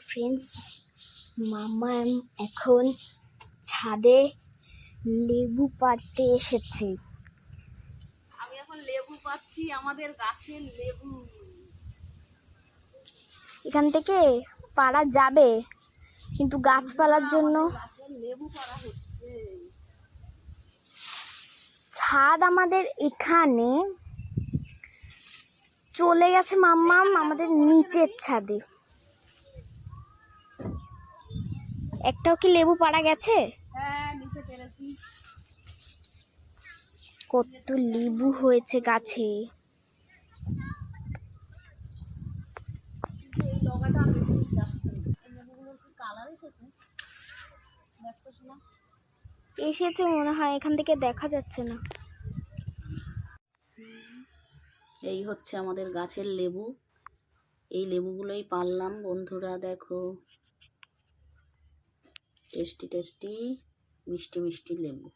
Friends, মামা এখন ছাদে লেবু পাড়তে এসেছে। আমি এখন লেবু পাচ্ছি, আমাদের গাছের লেবু। এখান থেকে পাড়া যাবে, কিন্তু গাছপালার জন্য গাছের লেবু পাড়া হচ্ছে। ছাদ আমাদের এখানে, চলে গেছে মাম্মাম আমাদের নিচের ছাদে। একটাও কি লেবু পাড়া গেছে? হ্যাঁ, নিচে পেরেছি। কত লেবু হয়েছে গাছে। কিন্তু এই লগাটা আমি বেশি যাচ্ছে না। এই লেবুগুলোর কি কালার এসেছে? দেখো শোনা। এসেছে মনে হয়, এখান থেকে দেখা যাচ্ছে না। এই হচ্ছে আমাদের গাছের লেবু। এই লেবুগুলোই পারলাম বন্ধুরা, দেখো টেস্টি টেস্টি মিষ্টি মিষ্টি লেবু।